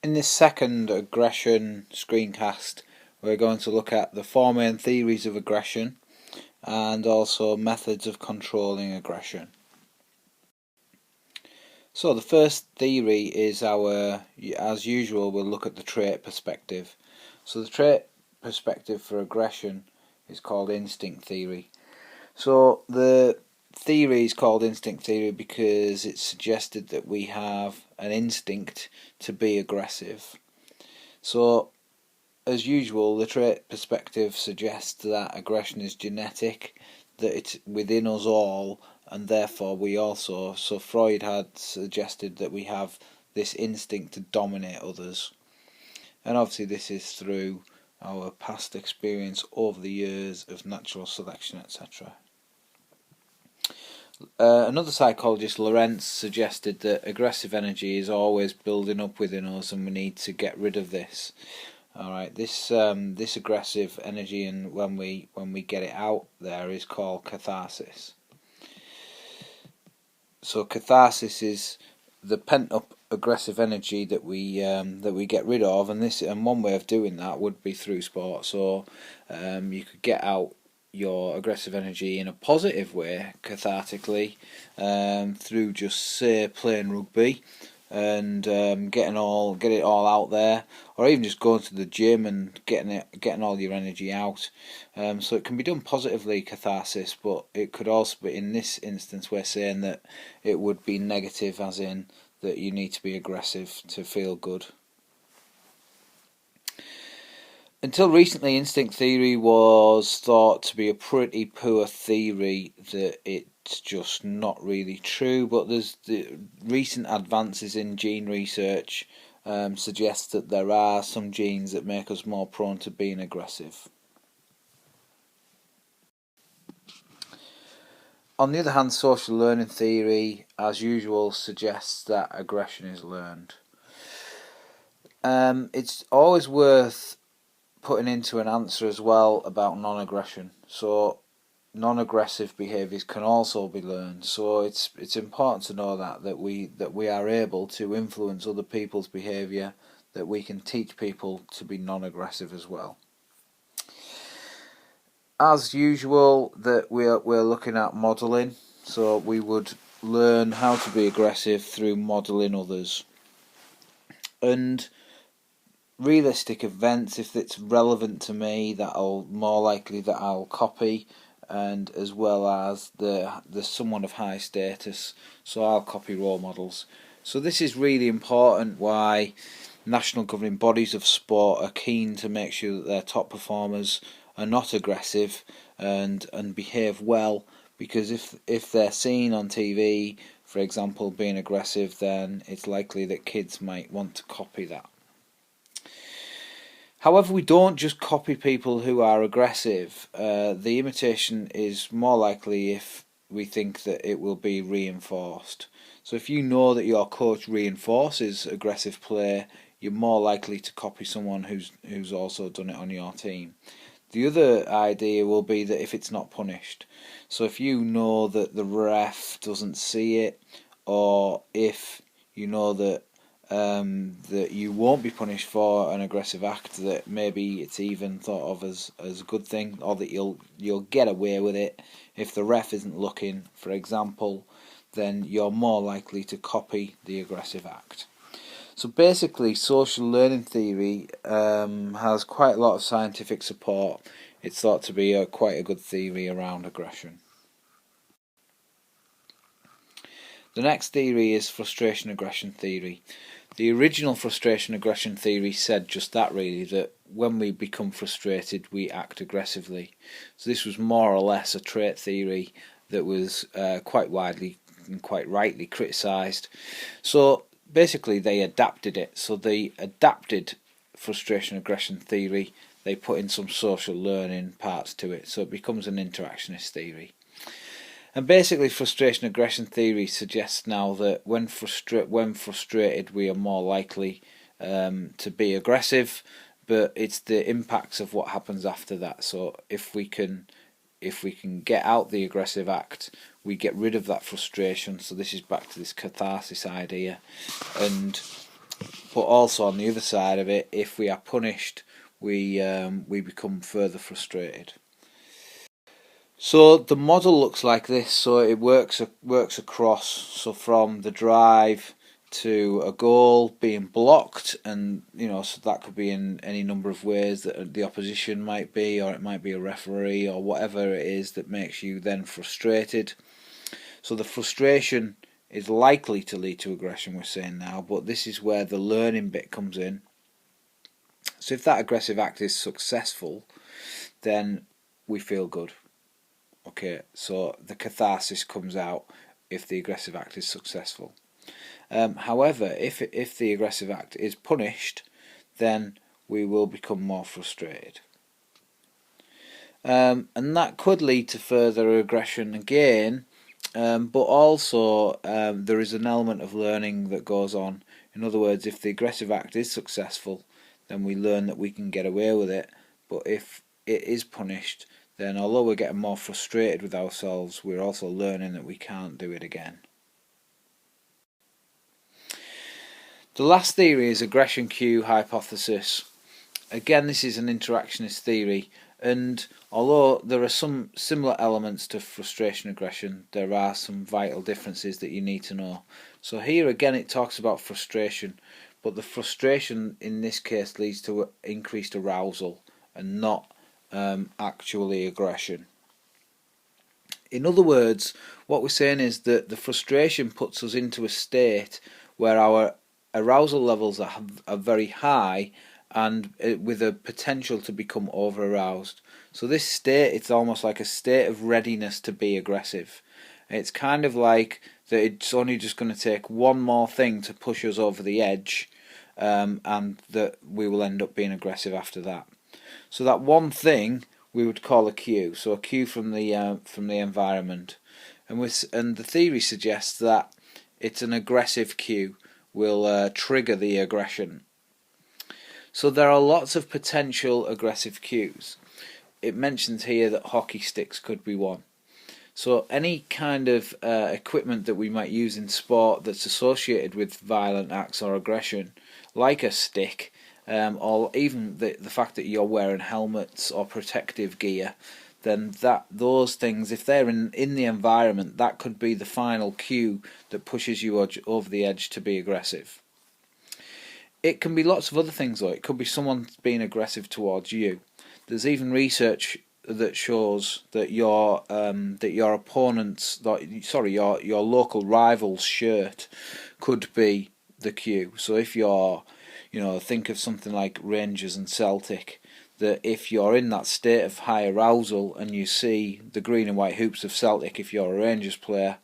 In this second aggression screencast, we're going to look at the four main theories of aggression and also methods of controlling aggression. So the first theory is as usual, we'll look at the trait perspective. So the trait perspective for aggression is called instinct theory. So the theory is called instinct theory because it's suggested that we have an instinct to be aggressive. So, as usual, the trait perspective suggests that aggression is genetic, that it's within us all, and therefore we also, so Freud had suggested that we have this instinct to dominate others. And obviously this is through our past experience over the years of natural selection, etc. Another psychologist, Lorenz, suggested that aggressive energy is always building up within us, and we need to get rid of this. All right, this aggressive energy, and when we get it out there, is called catharsis. So catharsis is the pent up aggressive energy that we get rid of, and one way of doing that would be through sport. So you could get out your aggressive energy in a positive way, cathartically, through just say playing rugby and get it all out there, or even just going to the gym and getting all your energy out. So it can be done positively, catharsis, but it could also be, in this instance, we're saying that it would be negative, as in that you need to be aggressive to feel good. Until recently, instinct theory was thought to be a pretty poor theory, that it's just not really true, but there's the recent advances in gene research suggest that there are some genes that make us more prone to being aggressive. On the other hand, social learning theory, as usual, suggests that aggression is learned. It's always worth putting into an answer as well about non-aggression. So non-aggressive behaviours can also be learned. So it's important to know that we are able to influence other people's behaviour, that we can teach people to be non-aggressive as well. As usual, that we're looking at modelling. So we would learn how to be aggressive through modelling others. And realistic events, if it's relevant to me, that'll more likely that I'll copy, and as well as the someone of high status, so I'll copy role models. So this is really important, why national governing bodies of sport are keen to make sure that their top performers are not aggressive and behave well, because if they're seen on TV, for example, being aggressive, then it's likely that kids might want to copy that. However, we don't just copy people who are aggressive. The imitation is more likely if we think that it will be reinforced. So if you know that your coach reinforces aggressive play, you're more likely to copy someone who's also done it on your team. The other idea will be that if it's not punished. So if you know that the ref doesn't see it, or if you know that that you won't be punished for an aggressive act, that maybe it's even thought of as a good thing, or that you'll get away with it if the ref isn't looking, for example, then you're more likely to copy the aggressive act. So basically, social learning theory has quite a lot of scientific support. It's thought to be quite a good theory around aggression. The next theory is frustration aggression theory. The original frustration aggression theory said just that, really, that when we become frustrated we act aggressively. So this was more or less a trait theory that was quite widely and quite rightly criticised. So basically they adapted it. So they adapted frustration aggression theory, they put in some social learning parts to it, so it becomes an interactionist theory. And basically, frustration aggression theory suggests now that when frustrated, we are more likely to be aggressive, but it's the impacts of what happens after that. So if we can get out the aggressive act, we get rid of that frustration. So this is back to this catharsis idea, and but also on the other side of it, if we are punished, we become further frustrated. So the model looks like this. So it works across. So from the drive to a goal being blocked, and so that could be in any number of ways that the opposition might be, or it might be a referee, or whatever it is that makes you then frustrated. So the frustration is likely to lead to aggression, we're saying now, but this is where the learning bit comes in. So if that aggressive act is successful, then we feel good. Okay, so the catharsis comes out if the aggressive act is successful. However, if the aggressive act is punished, then we will become more frustrated. And that could lead to further aggression again, but also there is an element of learning that goes on. In other words, if the aggressive act is successful, then we learn that we can get away with it, but if it is punished, then although we're getting more frustrated with ourselves, we're also learning that we can't do it again. The last theory is aggression cue hypothesis. Again, this is an interactionist theory, and although there are some similar elements to frustration aggression, there are some vital differences that you need to know. So here again it talks about frustration, but the frustration in this case leads to increased arousal and not actually aggression. In other words, what we're saying is that the frustration puts us into a state where our arousal levels are very high, and with a potential to become over-aroused. So this state, it's almost like a state of readiness to be aggressive. It's kind of like that it's only just going to take one more thing to push us over the edge, and that we will end up being aggressive after that. So that one thing we would call a cue. So a cue from the environment, and the theory suggests that it's an aggressive cue will trigger the aggression. So there are lots of potential aggressive cues. It mentions here that hockey sticks could be one. So any kind of equipment that we might use in sport that's associated with violent acts or aggression, like a stick, or even the fact that you're wearing helmets or protective gear, then those things, if they're in the environment, that could be the final cue that pushes you over the edge to be aggressive. It can be lots of other things though. It could be someone being aggressive towards you. There's even research that shows that your opponent's, your local rival's shirt could be the cue. So if you're, think of something like Rangers and Celtic, that if you're in that state of high arousal and you see the green and white hoops of Celtic, if you're a Rangers player,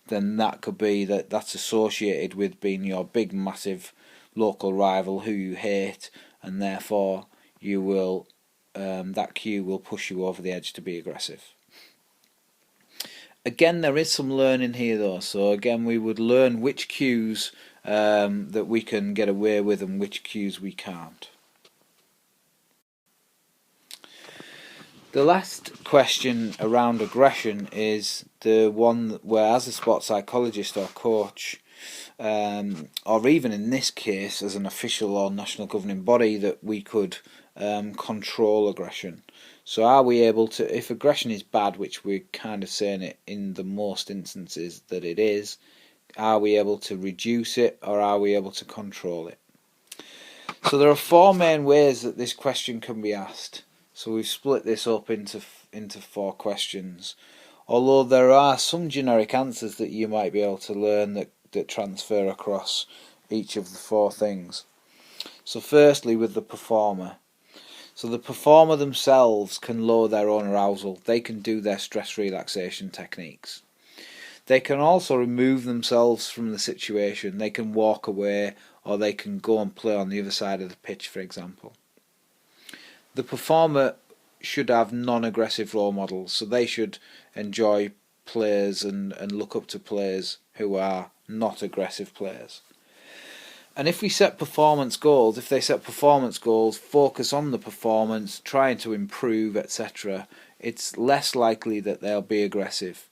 then that could be that's associated with being your big massive local rival who you hate, and therefore you will that cue will push you over the edge to be aggressive. Again, there is some learning here though, so again we would learn which cues that we can get away with and which cues we can't. The last question around aggression is the one where, as a sports psychologist or coach, or even in this case as an official or national governing body, that we could control aggression. So are we able to, if aggression is bad, which we're kind of saying it in the most instances that it is, are we able to reduce it or are we able to control it? So there are four main ways that this question can be asked. So we've split this up into four questions. Although there are some generic answers that you might be able to learn that transfer across each of the four things. So firstly, with the performer. So the performer themselves can lower their own arousal. They can do their stress relaxation techniques. They can also remove themselves from the situation. They can walk away, or they can go and play on the other side of the pitch, for example. The performer should have non-aggressive role models, so they should enjoy players and look up to players who are not aggressive players. And if we set performance goals, if they set performance goals, focus on the performance, trying to improve, etc., it's less likely that they'll be aggressive.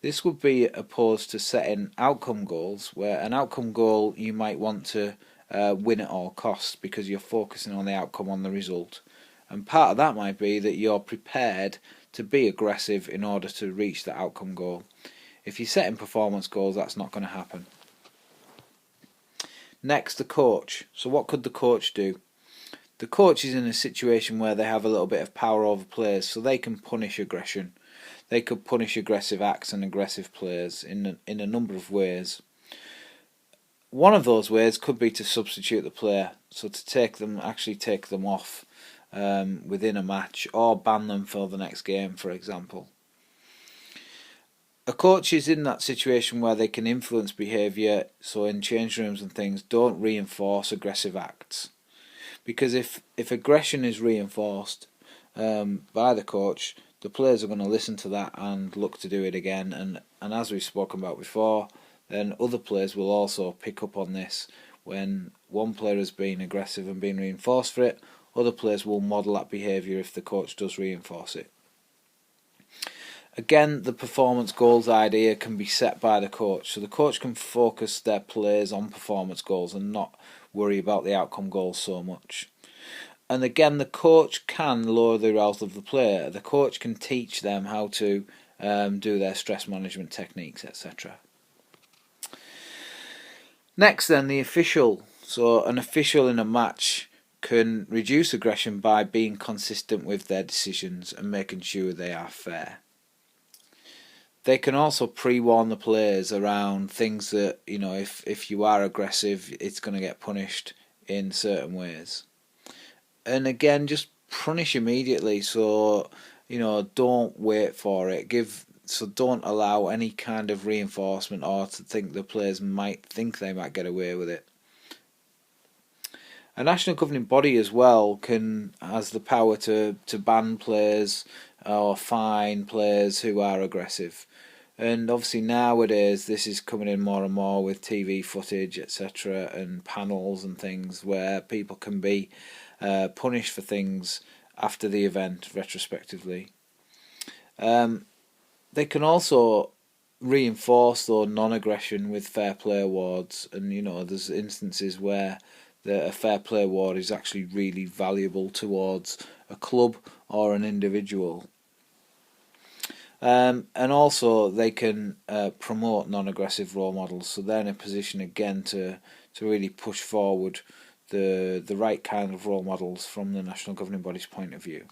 This would be opposed to setting outcome goals, where an outcome goal you might want to win at all costs, because you're focusing on the outcome, on the result. And part of that might be that you're prepared to be aggressive in order to reach the outcome goal. If you're setting performance goals, that's not going to happen. Next, the coach. So what could the coach do? The coach is in a situation where they have a little bit of power over players, so they can punish aggression. They could punish aggressive acts and aggressive players in a number of ways. One of those ways could be to substitute the player, so to actually take them off within a match, or ban them for the next game, for example. A coach is in that situation where they can influence behaviour, so in change rooms and things, don't reinforce aggressive acts. Because if aggression is reinforced by the coach, the players are going to listen to that and look to do it again. And as we've spoken about before, then other players will also pick up on this. When one player has been aggressive and been reinforced for it, other players will model that behaviour if the coach does reinforce it. Again, the performance goals idea can be set by the coach, so the coach can focus their players on performance goals and not worry about the outcome goals so much. And again, the coach can lower the arousal of the player. The coach can teach them how to do their stress management techniques, etc. Next then, the official. So an official in a match can reduce aggression by being consistent with their decisions and making sure they are fair. They can also pre-warn the players around things that, if you are aggressive, it's going to get punished in certain ways. And again, just punish immediately, so, don't wait for it. Don't allow any kind of reinforcement or to think the players might think they might get away with it. A national governing body as well has the power to ban players or fine players who are aggressive. And obviously nowadays this is coming in more and more with TV footage, etc., and panels and things where people can be punished for things after the event retrospectively. They can also reinforce though non-aggression with fair play awards, and there's instances where a fair play award is actually really valuable towards a club or an individual. And also they can promote non-aggressive role models, so they're in a position again to really push forward the right kind of role models from the national governing body's point of view.